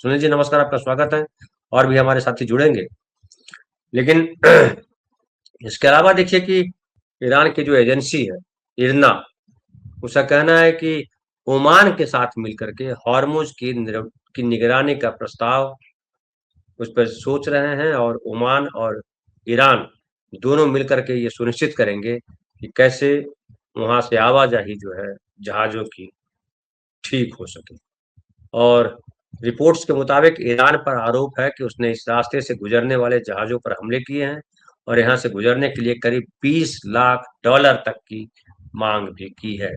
सुनील जी नमस्कार, आपका स्वागत है। और भी हमारे साथी जुड़ेंगे, लेकिन इसके अलावा देखिए कि ईरान की जो एजेंसी है इरना, उसका कहना है कि ओमान के साथ मिलकर के हॉर्मुज की निगरानी का प्रस्ताव उस पर सोच रहे हैं, और ओमान और ईरान दोनों मिलकर के ये सुनिश्चित करेंगे कि कैसे वहां से आवाजाही जो है जहाजों की ठीक हो सके। और रिपोर्ट्स के मुताबिक ईरान पर आरोप है कि उसने इस रास्ते से गुजरने वाले जहाजों पर हमले किए हैं और यहाँ से गुजरने के लिए करीब 20 लाख डॉलर तक की मांग भी की है।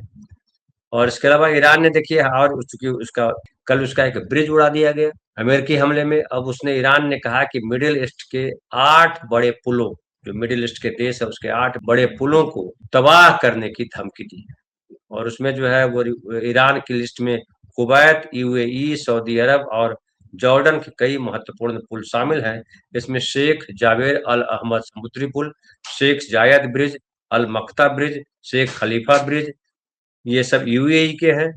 और इसके अलावा ईरान ने देखिए, और चूंकि उसका कल उसका एक ब्रिज उड़ा दिया गया अमेरिकी हमले में, अब उसने ईरान ने कहा कि मिडिल ईस्ट के 8 बड़े पुलों, जो मिडिल ईस्ट के देश है उसके 8 बड़े पुलों को तबाह करने की धमकी दी है। और उसमें जो है वो ईरान की लिस्ट में कुवैत, यूएई, सऊदी अरब और जॉर्डन के कई महत्वपूर्ण पुल शामिल हैं। इसमें शेख जावेद अल अहमद समुद्री पुल, शेख जायद ब्रिज, अल मक्ता ब्रिज, शेख खलीफा ब्रिज, ये सब यूएई के हैं।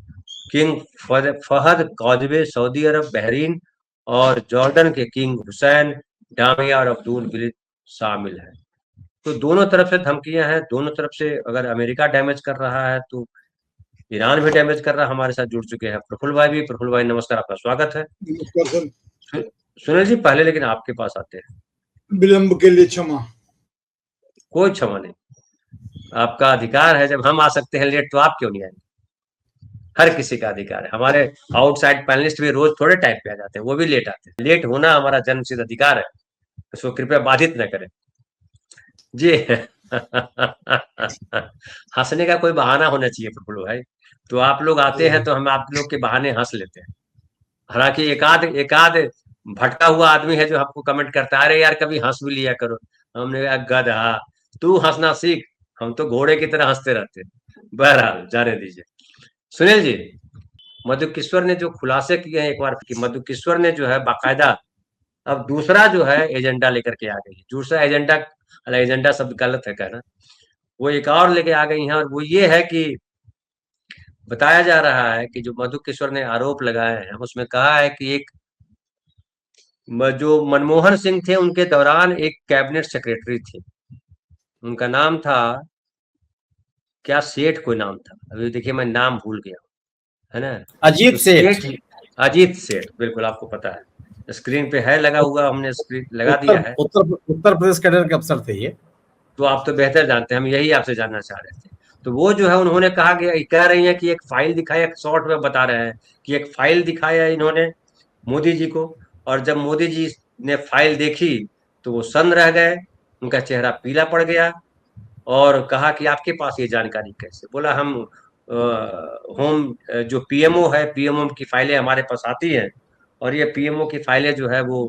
किंग फहद कॉजवे सऊदी अरब, बहरीन, और जॉर्डन के किंग हुसैन डामिया और अब्दुल ब्रिज शामिल है। तो दोनों तरफ से धमकियां हैं, दोनों तरफ से अगर अमेरिका डैमेज कर रहा है तो ईरान भी डैमेज कर रहा है। हमारे साथ जुड़ चुके हैं प्रफुल्ल भाई भी। प्रफुल्ल भाई नमस्कार, आपका स्वागत है। नमस्कार सर। सुनील जी पहले लेकिन आपके पास आते हैं। विलंब के लिए क्षमा। कोई क्षमा नहीं, आपका अधिकार है। जब हम आ सकते हैं लेट तो आप क्यों नहीं आएंगे? हर किसी का अधिकार है। हमारे आउटसाइड पैनलिस्ट भी रोज थोड़े टाइम पे आ जाते हैं, वो भी लेट आते हैं। लेट होना हमारा जन्मसिद्ध अधिकार है, इसको कृपया बाधित न करें जी। हंसने का कोई बहाना होना चाहिए प्रफुल्ल भाई। तो आप लोग आते हैं तो हम आप लोग के बहाने हंस लेते हैं। हालांकि एकाध एकाध भटका हुआ आदमी है जो आपको कमेंट करता है, अरे यार कभी हंस भी लिया करो। हमने कहा गधा, तू हंसना सीख, हम तो घोड़े की तरह हंसते रहते हैं। बहरहाल जाने दीजिए। सुनील जी, मधुकिश्वर ने जो खुलासे किए हैं एक बार कि मधुकिश्वर ने जो है बाकायदा अब दूसरा जो है एजेंडा लेकर के आ गई है। दूसरा एजेंडा, एजेंडा शब्द गलत है कहना, वो एक और लेके आ गई हैं। और वो ये है कि बताया जा रहा है कि जो मधुकिश्वर ने आरोप लगाए हैं उसमें कहा है कि एक जो मनमोहन सिंह थे उनके दौरान एक कैबिनेट सेक्रेटरी थे, उनका नाम था क्या, सेठ कोई नाम था, अभी देखिए मैं नाम भूल गया, है ना? अजीत तो सेठ, अजीत सेठ, बिल्कुल आपको पता है, स्क्रीन पे है लगा हुआ, हमने स्क्रीन लगा दिया है। उत्तर प्रदेश कैडर के अफसर थे ये। तो आप तो बेहतर जानते हैं, हम यही आपसे जानना चाह रहे थे। तो वो जो है उन्होंने कहा कि कह रही है कि एक फाइल दिखाया, शॉर्ट में बता रहे हैं कि एक फाइल दिखाया इन्होंने मोदी जी को, और जब मोदी जी ने फाइल देखी तो वो सन्न रह गए, उनका चेहरा पीला पड़ गया, और कहा कि आपके पास ये जानकारी कैसे? बोला हम होम जो पीएमओ है, पीएमओ की फाइलें हमारे पास आती हैं, और ये पीएमओ की फाइलें जो है वो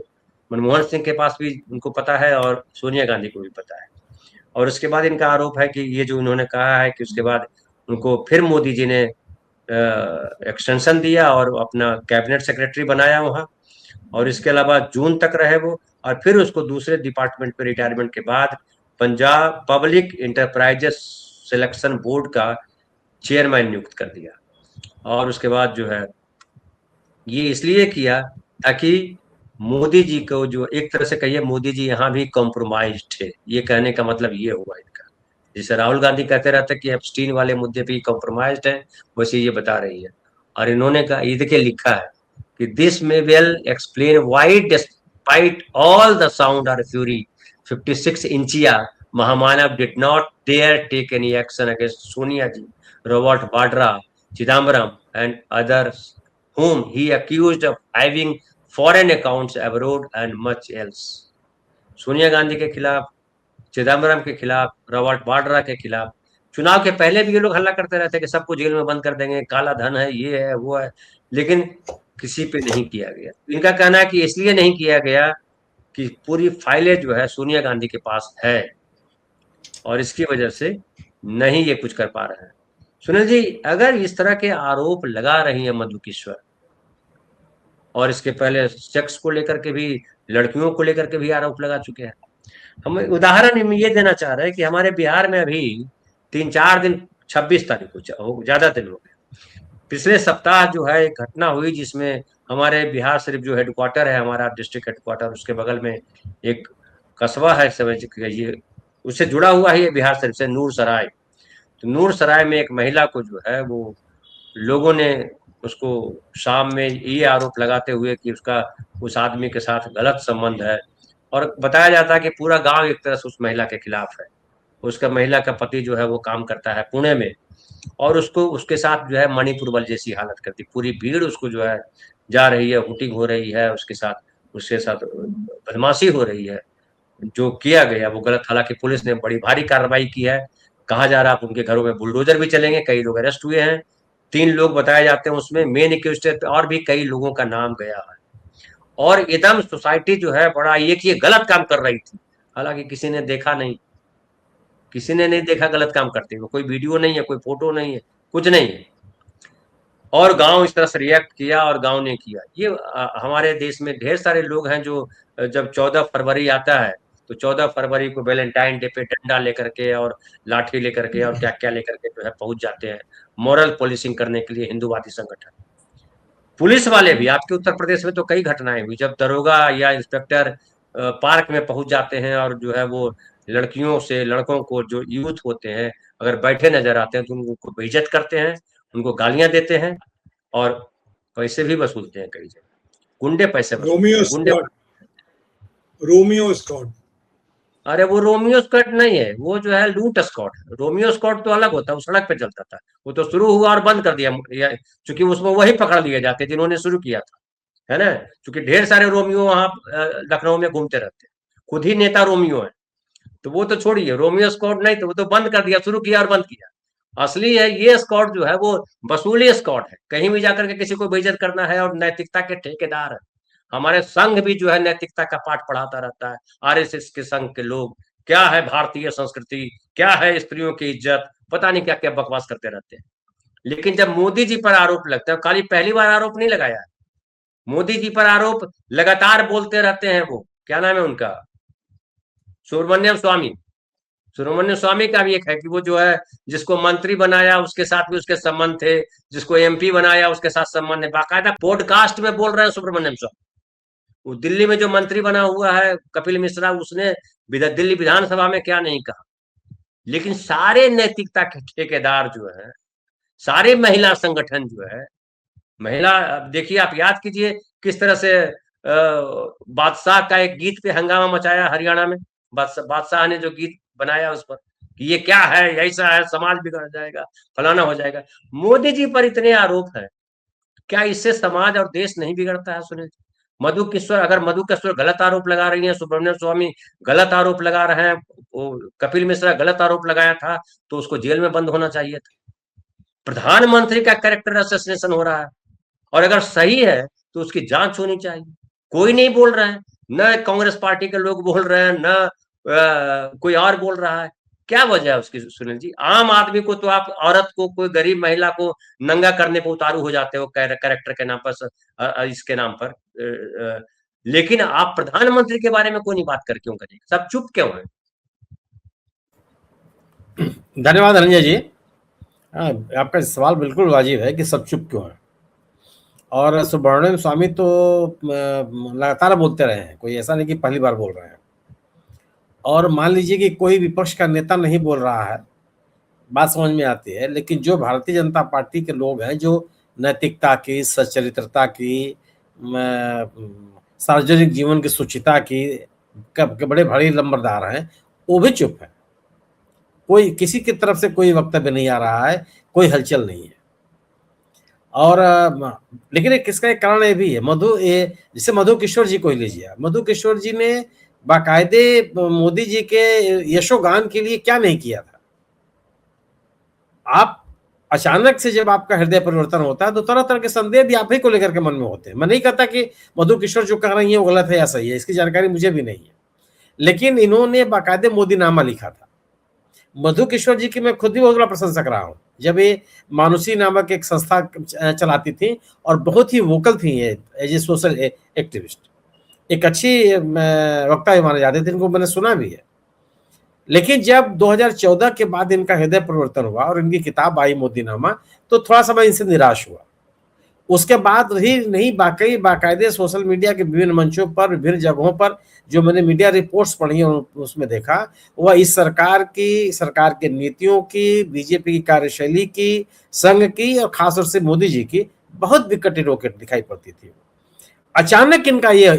मनमोहन सिंह के पास भी उनको पता है और सोनिया गांधी को भी पता है। और उसके बाद इनका आरोप है कि ये जो उन्होंने कहा है कि उसके बाद उनको फिर मोदी जी ने एक्सटेंशन दिया और अपना कैबिनेट सेक्रेटरी बनाया वहाँ, और इसके अलावा जून तक रहे वो, और फिर उसको दूसरे डिपार्टमेंट पे रिटायरमेंट के बाद Punjab public enterprises selection board का चेयरमैन नियुक्त कर दिया। और उसके बाद जो है ये इसलिए किया ताकि मोदी जी को, जो एक तरह से कहिए मोदी जी यहाँ भी कॉम्प्रोमाइज थे, ये कहने का मतलब ये हुआ इनका। जैसे राहुल गांधी कहते रहते कि एप्स्टीन वाले मुद्दे पे कॉम्प्रोमाइज है, वैसे ये बता रही है। और इन्होंने कहा, ये देखिए लिखा है कि this may well explain why despite all the sound और फ्यूरी 56 इंचिया महामानव did not dare take any action against Sonia ji, Robert Vadra, Chidambaram and others whom he accused of having foreign accounts abroad and much else। Sonia Gandhi के खिलाफ, चिदम्बरम के खिलाफ, Robert Vadra के खिलाफ चुनाव के पहले भी ये लोग हल्ला करते रहते कि सबको जेल में बंद कर देंगे, काला धन है, ये है वो है, लेकिन किसी पे नहीं किया गया। इनका कहना है कि इसलिए नहीं किया गया कि पूरी फाइलें जो है सोनिया गांधी के पास है, और इसकी वजह से नहीं ये कुछ कर पा रहे हैं। सुनील जी, अगर इस तरह के आरोप लगा रही है मधुकिश्वर, और इसके पहले सेक्स को लेकर के भी, लड़कियों को लेकर के भी आरोप लगा चुके हैं, हम उदाहरण ये देना चाह रहे हैं कि हमारे बिहार में अभी 3-4 दिन, 26 तारीख को ज्यादा दिन हो गए, पिछले सप्ताह जो है एक घटना हुई जिसमें हमारे बिहार शरीफ जो हेडक्वार्टर है, हमारा डिस्ट्रिक्ट हेडक्वार्टर, उसके बगल में एक कस्बा है, समझ ये उससे जुड़ा हुआ ही है बिहार शरीफ से, नूर सराय। तो नूर सराय में एक महिला को जो है वो लोगों ने उसको शाम में ये आरोप लगाते हुए कि उसका उस आदमी के साथ गलत संबंध है, और बताया जाता है कि पूरा गांव एक तरह से उस महिला के खिलाफ है। उसका महिला का पति जो है वो काम करता है पुणे में, और उसको उसके साथ जो है मणिपुरवल जैसी हालत करती, पूरी भीड़ उसको जो है जा रही है, हुटिंग हो रही है उसके साथ बदमाशी हो रही है। जो किया गया वो गलत, हालांकि पुलिस ने बड़ी भारी कार्रवाई की है। कहा जा रहा है उनके घरों में बुलडोजर भी चलेंगे, कई लोग अरेस्ट हुए हैं। 3 लोग बताए जाते हैं उसमें मेन एक्यूज्ड पे, और भी कई लोगों का नाम गया है। और एकदम सोसाइटी जो है बड़ा ये गलत काम कर रही थी, हालांकि किसी ने देखा नहीं, किसी ने नहीं देखा गलत काम करते हुए, कोई वीडियो नहीं है, कोई फोटो नहीं है, कुछ नहीं है। और गांव इस तरह से रिएक्ट किया और गांव ने किया। ये हमारे देश में ढेर सारे लोग हैं जो जब 14 फरवरी आता है तो 14 फरवरी को वैलेंटाइन डे पे डंडा लेकर के और लाठी लेकर के और क्या क्या लेकर के जो है पहुंच जाते हैं मॉरल पोलिसिंग करने के लिए, हिंदूवादी संगठन। पुलिस वाले भी, आपके उत्तर प्रदेश में तो कई घटनाएं हुई जब दरोगा या इंस्पेक्टर पार्क में पहुंच जाते हैं और जो है वो लड़कियों से लड़कों को, जो यूथ होते हैं, अगर बैठे नजर आते हैं तो उनको बेइज्जत करते हैं, उनको गालियां देते हैं और पैसे भी वसूलते हैं। कई जगह गुंडे पैसे वसूलते रोमियो हैं, गुंडे। Scott, Romeo Scott. अरे वो रोमियो स्कॉट नहीं है, वो जो है लूट स्कॉट है। रोमियो स्कॉट तो अलग होता है, वो सड़क पे चलता था, वो तो शुरू हुआ और बंद कर दिया चूंकि उसमें वही पकड़ लिए जाते जिन्होंने शुरू किया था, है ना। क्योंकि ढेर सारे रोमियो वहां लखनऊ में घूमते रहते हैं, खुद ही नेता रोमियो है। तो वो तो छोड़िए, रोमियो स्कॉट नहीं, तो वो तो बंद कर दिया, शुरू किया और बंद किया। असली है ये स्कॉट जो है वो वसूली स्कॉट है, कहीं भी जाकर के किसी को बेइज्जत करना है, और नैतिकता के ठेकेदार है। हमारे संघ भी जो है नैतिकता का पाठ पढ़ाता रहता है, आरएसएस के संघ के लोग। क्या है भारतीय संस्कृति, क्या है स्त्रियों की इज्जत, पता नहीं क्या क्या बकवास करते रहते हैं। लेकिन जब मोदी जी पर आरोप लगता है, खाली पहली बार आरोप नहीं लगाया है, मोदी जी पर आरोप लगातार बोलते रहते हैं। वो क्या नाम है उनका, सुब्रमण्यम स्वामी। सुब्रमण्यम स्वामी का भी एक है कि वो जो है जिसको मंत्री बनाया उसके साथ भी उसके संबंध थे, जिसको एमपी बनाया उसके साथ संबंध है, बाकायदा पॉडकास्ट में बोल रहे हैं सुब्रमण्यम स्वामी। वो दिल्ली में जो मंत्री बना हुआ है कपिल मिश्रा, उसने दिल्ली विधानसभा में क्या नहीं कहा। लेकिन सारे नैतिकता के ठेकेदार जो है, सारे महिला संगठन जो है, महिला, अब देखिए आप याद कीजिए किस तरह से बादशाह का एक गीत पे हंगामा मचाया हरियाणा में। बादशाह ने जो गीत बनाया उस पर कि ये क्या है, ऐसा है, समाज बिगड़ जाएगा, फलाना हो जाएगा। मोदी जी पर इतने आरोप है, क्या इससे समाज और देश नहीं बिगड़ता है? सुने, मधु किशोर, अगर मधु किशोर गलत आरोप लगा रही है, सुब्रमण्यम स्वामी गलत आरोप लगा रहे हैं, कपिल मिश्रा गलत आरोप लगाया था, तो उसको जेल में बंद होना चाहिए था। प्रधानमंत्री का कैरेक्टर असैसिनेशन हो रहा है, और अगर सही है तो उसकी जांच होनी चाहिए। कोई नहीं बोल रहा है, न कांग्रेस पार्टी के लोग बोल रहे हैं, न कोई और बोल रहा है। क्या वजह है उसकी सुनील जी? आम आदमी को तो आप, औरत को, कोई गरीब महिला को नंगा करने पर उतारू हो जाते हो कैरेक्टर के नाम पर, इसके नाम पर। लेकिन आप प्रधानमंत्री के बारे में कोई नहीं बात कर क्यों करेगा? सब चुप क्यों है? धन्यवाद धनंजय जी। आपका सवाल बिल्कुल वाजिब है कि सब चुप क्यों है। और सुब्रमण्यम स्वामी तो लगातार बोलते रहे हैं, कोई ऐसा नहीं कि पहली बार बोल रहे हैं। और मान लीजिए कि कोई विपक्ष का नेता नहीं बोल रहा है, बात समझ में आती है, लेकिन जो भारतीय जनता पार्टी के लोग हैं, जो नैतिकता की, सच्चरित्रता की, सार्वजनिक जीवन की शुचिता की के बड़े भारी लंबरदार हैं, वो भी चुप है। कोई किसी की तरफ से कोई वक्तव्य नहीं आ रहा है, कोई हलचल नहीं है। और लेकिन किसका एक कारण ये भी है, जैसे मधु किशोर जी को ही लीजिए। मधु किशोर जी ने बाकायदे मोदी जी के यशोगान के लिए क्या नहीं किया था। आप अचानक से जब आपका हृदय परिवर्तन होता है तो तरह तरह के संदेह भी आप ही को लेकर के मन में होते हैं। मैं नहीं कहता कि मधु किशोर जो कह रही है वो गलत है या सही है, इसकी जानकारी मुझे भी नहीं है, लेकिन इन्होंने बाकायदे मोदी नामा लिखा था। मधु किशोर जी की मैं खुद भी बहुत बड़ा प्रशंसक रहा हूँ। जब ये मानुषी नामक एक संस्था चलाती थी और बहुत ही वोकल थी ये एज ए सोशल एक्टिविस्ट, एक अच्छी वक्ता भी माने जाते थे, इनको मैंने सुना भी है। लेकिन जब 2014 के बाद इनका हृदय परिवर्तन हुआ और इनकी किताब आई मोदी नामा, तो थोड़ा सा मैं इनसे निराश हुआ। उसके बाद ही नहीं, बाकायदे सोशल मीडिया के विभिन्न मंचों पर, विभिन्न जगहों पर जो मैंने मीडिया रिपोर्ट्स पढ़ी हैं उसमें देखा, वह इस सरकार के नीतियों की, बीजेपी की कार्यशैली की, संघ की और खासतौर से मोदी जी की बहुत विकट रोकेट दिखाई पड़ती थी। अचानक इनका ये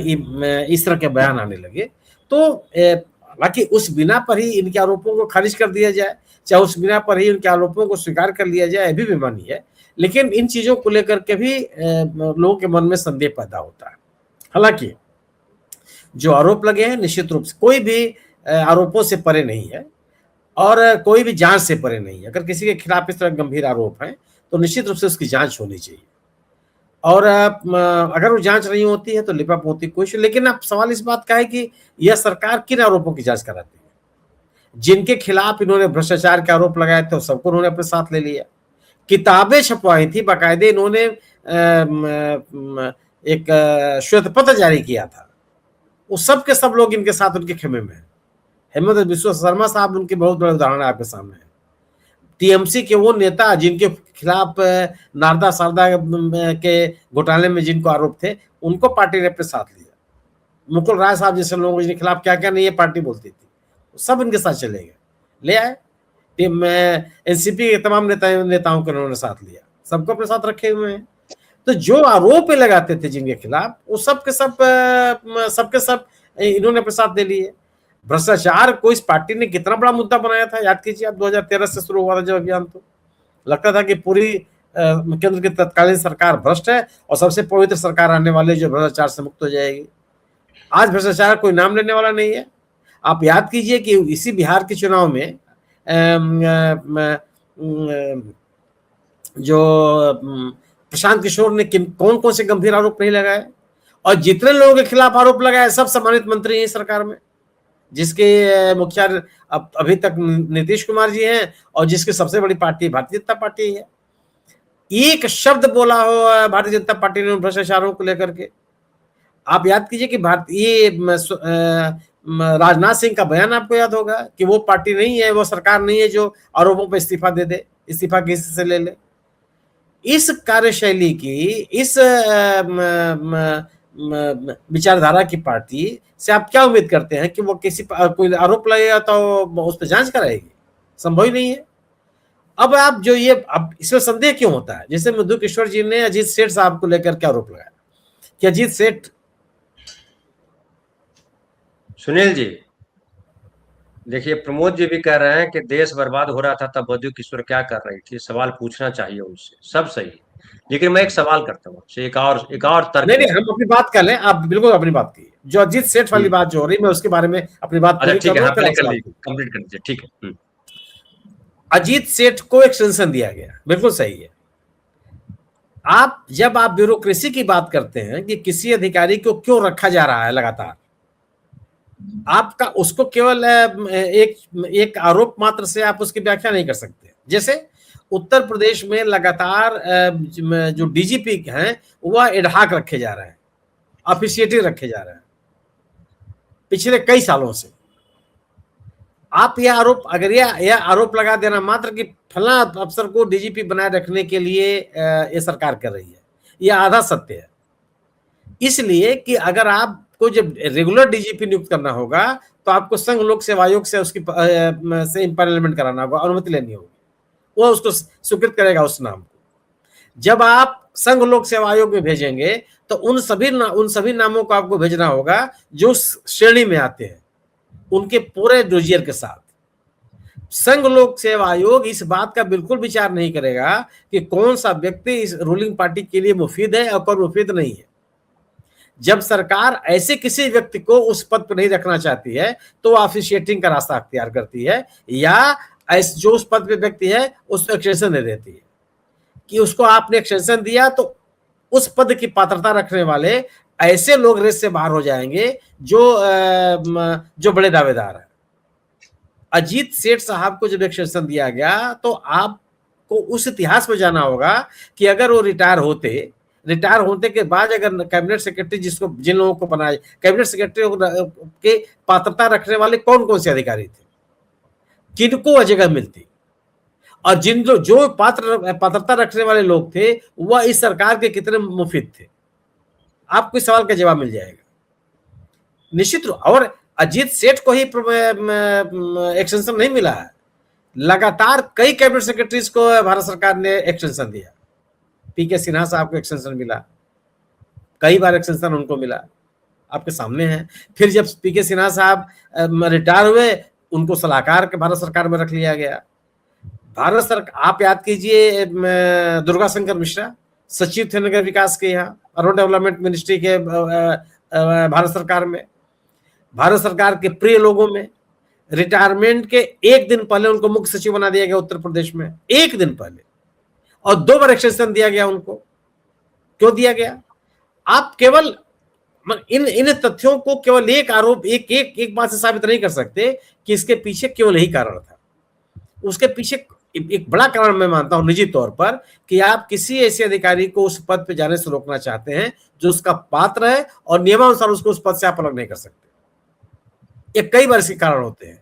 इस तरह के बयान आने लगे, तो हालांकि उस बिना पर ही इनके आरोपों को खारिज कर दिया जाए, चाहे उस बिना पर ही उनके आरोपों को स्वीकार कर लिया जाए, अभी बेमानी है। लेकिन इन चीजों को लेकर के भी लोगों के मन में संदेह पैदा होता है। हालांकि जो आरोप लगे हैं निश्चित रूप से कोई भी आरोपों से परे नहीं है और कोई भी जांच से परे नहीं है। अगर किसी के खिलाफ इस तरह गंभीर आरोप है तो निश्चित रूप से उसकी जांच होनी चाहिए, और अगर वो जांच नहीं होती है तो लिपापोती कोशिश। लेकिन अब सवाल इस बात का है कि यह सरकार किन आरोपों की जांच कराती है? जिनके खिलाफ इन्होंने भ्रष्टाचार के आरोप लगाए थे सबको उन्होंने अपने साथ ले लिया, किताबें छपवाई थी, बाकायदे इन्होंने एक श्वेत पत्र जारी किया था, वो सब के सब लोग इनके साथ उनके खेमे में है। हेमंत बिस्वा शर्मा साहब उनके बहुत बड़े उदाहरण आपके सामने है। टीएमसी के वो नेता जिनके खिलाफ नारदा शारदा के घोटाले में जिनको आरोप थे, उनको पार्टी ने अपने साथ लिया। मुकुल राय साहब जैसे लोगों के खिलाफ क्या क्या नहीं ये पार्टी बोलती थी, सब इनके साथ चले गए, ले आए। एनसीपी के तमाम नेताओं को उन्होंने साथ लिया, सबको अपने साथ रखे हुए हैं। तो जो आरोप लगाते थे जिनके खिलाफ, वो सब के सब इन्होंने अपने साथ ले लिए। भ्रष्टाचार को इस पार्टी ने कितना बड़ा मुद्दा बनाया था, याद कीजिए आप, 2013 से शुरू हुआ था जब अभियान, तो लगता था कि पूरी केंद्र की तत्कालीन सरकार भ्रष्ट है और सबसे पवित्र सरकार आने वाले जो भ्रष्टाचार से मुक्त हो जाएगी। आज भ्रष्टाचार कोई नाम लेने वाला नहीं है। आप याद कीजिए कि इसी बिहार के चुनाव में जो प्रशांत किशोर ने कौन कौन से गंभीर आरोप नहीं लगाए, और जितने लोगों के खिलाफ आरोप लगाए सब सम्मानित मंत्री हैं सरकार में, जिसके मुखिया अभी तक नीतीश कुमार जी हैं और जिसकी सबसे बड़ी पार्टी भारतीय जनता पार्टी है। एक शब्द बोला हो भारतीय जनता पार्टी ने भ्रष्टाचारों को लेकर के? आप याद कीजिए कि राजनाथ सिंह का बयान आपको याद होगा कि वो पार्टी नहीं है, वो सरकार नहीं है जो आरोपों पर इस्तीफा दे दे, इस्तीफा किसी से ले ले। इस कार्यशैली की, इस विचारधारा की पार्टी से आप क्या उम्मीद करते हैं कि वो कोई आरोप लगेगा तो उस पर जांच कराएगी? संभव ही नहीं है। अब आप जो अब इसमें संदेह क्यों होता है? जैसे मधु किशोर जी ने अजीत सेठ साहब को लेकर के आरोप लगाया कि अजीत सेठ, सुनील जी देखिए, प्रमोद जी भी कह रहे हैं कि देश बर्बाद हो रहा था तब मधु किशोर क्या कर रही थी, सवाल पूछना चाहिए उनसे, सब सही है। लेकिन मैं एक सवाल करता हूँ आपसे, एक और तर्क। नहीं, हम अपनी बात कर लें, आप बिल्कुल अपनी बात कीजिए। जो अजीत सेठ वाली बात जो हो रही, मैं उसके बारे में अपनी बात अच्छा ठीक है, कंप्लीट कर दीजिए, ठीक है। अजीत सेठ को एक्सटेंशन दिया गया, बिल्कुल सही है। जब आप ब्यूरोक्रेसी की बात करते हैं कि किसी अधिकारी को क्यों रखा जा रहा है लगातार, आपका उसको केवल एक आरोप मात्र से आप उसकी व्याख्या नहीं कर सकते। जैसे उत्तर प्रदेश में लगातार जो डीजीपी हैं वह एडहाक रखे जा रहे हैं, ऑफिशिएटिव रखे जा रहे हैं पिछले कई सालों से। आप अगर यह आरोप लगा देना मात्र कि फला अफसर को डीजीपी बनाए रखने के लिए ये सरकार कर रही है, यह आधा सत्य है। इसलिए कि अगर आपको जब रेगुलर डीजीपी नियुक्त करना होगा तो आपको संघ लोक सेवा आयोग से उसकी से इम्पैनलमेंट कराना होगा, अनुमति लेनी होगी, वो उसको स्वीकृत करेगा उस नाम को। जब आप संघ लोक सेवा आयोग में भेजेंगे तो उन सभी नामों को आपको भेजना होगा जो श्रेणी में आते हैं, उनके पूरे डोजियर के साथ। संघ लोक सेवा आयोग इस बात का बिल्कुल विचार नहीं करेगा कि कौन सा व्यक्ति इस रूलिंग पार्टी के लिए मुफीद है और कौन मुफीद नहीं है। जब सरकार ऐसे किसी व्यक्ति को उस पद पर नहीं रखना चाहती है तो वो ऑफिशिएटिंग का रास्ता अख्तियार करती है, या जो उस पद पे व्यक्ति है उसको एक्सटेंशन दे देती है कि उसको आपने एक्सटेंशन दिया तो उस पद की पात्रता रखने वाले ऐसे लोग रेस से बाहर हो जाएंगे जो बड़े दावेदार हैं। अजीत सेठ साहब को जब एक्सटेंशन दिया गया तो आपको उस इतिहास में जाना होगा कि अगर वो रिटायर होने के बाद अगर कैबिनेट सेक्रेटरी जिन लोगों को बनाए, कैबिनेट सेक्रेटरी के पात्रता रखने वाले कौन कौन से अधिकारी थे, किनको वह जगह मिलती, और जिन जो पात्रता रखने वाले लोग थे वह इस सरकार के कितने मुफीद थे, आपको इस सवाल का जवाब मिल जाएगा निश्चित रूप। और अजीत सेठ को ही एक्सटेंशन नहीं मिला है, लगातार कई कैबिनेट सेक्रेटरीज को भारत सरकार ने एक्सटेंशन दिया। पीके सिन्हा साहब को एक्सटेंशन मिला, कई बार एक्सटेंशन उनको मिला, आपके सामने है। फिर जब पीके सिन्हा साहब रिटायर हुए, उनको सलाहकार के भारत सरकार में रख लिया गया। भारत सरकार, आप याद कीजिए दुर्गा शंकर मिश्रा सचिव थे नगर विकास के, यहाँ अर्बन डेवलपमेंट मिनिस्ट्री के भारत सरकार में। भारत सरकार के प्रिय लोगों में रिटायरमेंट के एक दिन पहले उनको मुख्य सचिव बना दिया गया उत्तर प्रदेश में, एक दिन पहले, और 2 बार एक्सटेंशन दिया गया उनको। क्यों दिया गया? आप केवल इन तथ्यों को केवल एक आरोप एक बात से साबित नहीं कर सकते कि इसके पीछे केवल यही कारण था। उसके पीछे एक बड़ा कारण मैं मानता हूं निजी तौर पर, कि आप किसी ऐसे अधिकारी को उस पद पे जाने से रोकना चाहते हैं जो उसका पात्र है और नियमानुसार उसको उस पद से आप अलग नहीं कर सकते। ये कई बार इसके कारण होते हैं।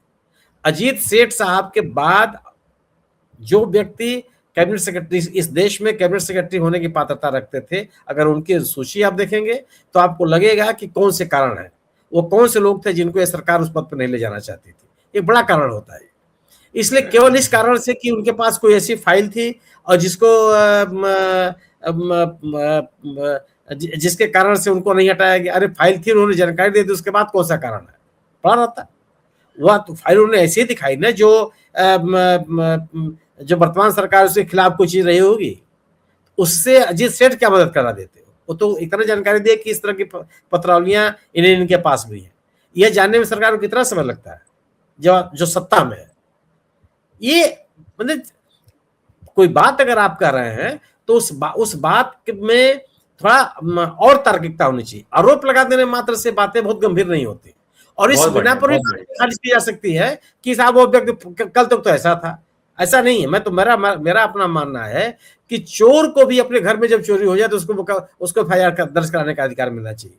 अजीत सेठ साहब के बाद जो व्यक्ति कैबिनेट सेक्रेटरी इस देश में कैबिनेट सेक्रेटरी होने की पात्रता रखते थे, अगर उनकी सूची आप देखेंगे तो आपको लगेगा कि कौन से कारण है, वो कौन से लोग थे जिनको यह सरकार उस पद पर नहीं ले जाना चाहती थी। एक बड़ा कारण होता है। इसलिए केवल इस कारण से कि उनके पास कोई ऐसी फाइल थी और जिसके कारण से उनको नहीं हटाया गया। अरे फाइल थी, उन्होंने जानकारी दे दी, उसके बाद कौन सा कारण है? पड़ा रहता। वह तो फाइल उन्होंने ऐसी दिखाई ना जो वर्तमान सरकार उसके खिलाफ कोई चीज रही होगी, उससे अजीत सेठ क्या मदद करा देते हो? वो तो इतना जानकारी दे कि इस तरह की पत्रावलियां इनके पास भी है। यह जानने में सरकार को कितना समय लगता है जो सत्ता में है। ये मतलब कोई बात अगर आप कर रहे हैं तो उस बात में थोड़ा और तार्किकता होनी चाहिए। आरोप लगा देने मात्र से बातें बहुत गंभीर नहीं होती, और इस बिना पर खारिज की जा सकती है कि साहब वो व्यक्ति कल तक तो ऐसा था। ऐसा नहीं है। मैं तो मेरा अपना मानना है कि चोर को भी अपने घर में जब चोरी हो जाए तो उसको FIR दर्ज कराने का अधिकार मिलना चाहिए।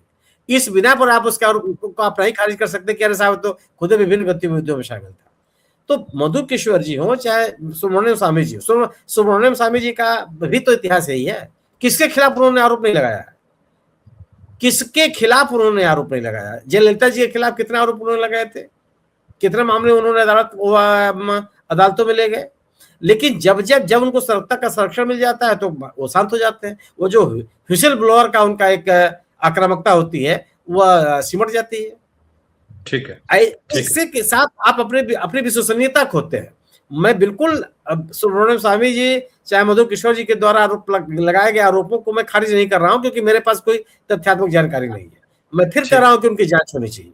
इस बिना पर आप उसका आप नहीं खारिज कर सकते कि अरे साहब तो खुद विभिन्न गतिविधियों में शामिल था। तो मधु किशोर जी हो चाहे सुब्रमण्यम स्वामी जी, सुब्रमण्यम स्वामी जी का भी तो इतिहास यही है। किसके खिलाफ उन्होंने आरोप नहीं लगाया? किसके खिलाफ उन्होंने आरोप नहीं लगाया? जयललिता जी के खिलाफ कितने आरोप उन्होंने लगाए थे, कितने मामले उन्होंने अदालतों में ले गए। लेकिन जब उनको सत्ता का संरक्षण मिल जाता है तो वो शांत हो जाते हैं। वो जो व्हिसल ब्लोअर का उनका एक आक्रामकता होती है वह सिमट जाती है। ठीक है। इससे के साथ आप अपनी विश्वसनीयता खोते हैं। मैं बिल्कुल सुब्रमण्यम स्वामी जी चाहे मधु किशोर जी के द्वारा आरोप लगाए गए आरोपों को मैं खारिज नहीं कर रहा हूं, क्योंकि मेरे पास कोई तथ्यात्मक जानकारी नहीं है। मैं फिर कह रहा हूं कि उनकी जांच होनी चाहिए।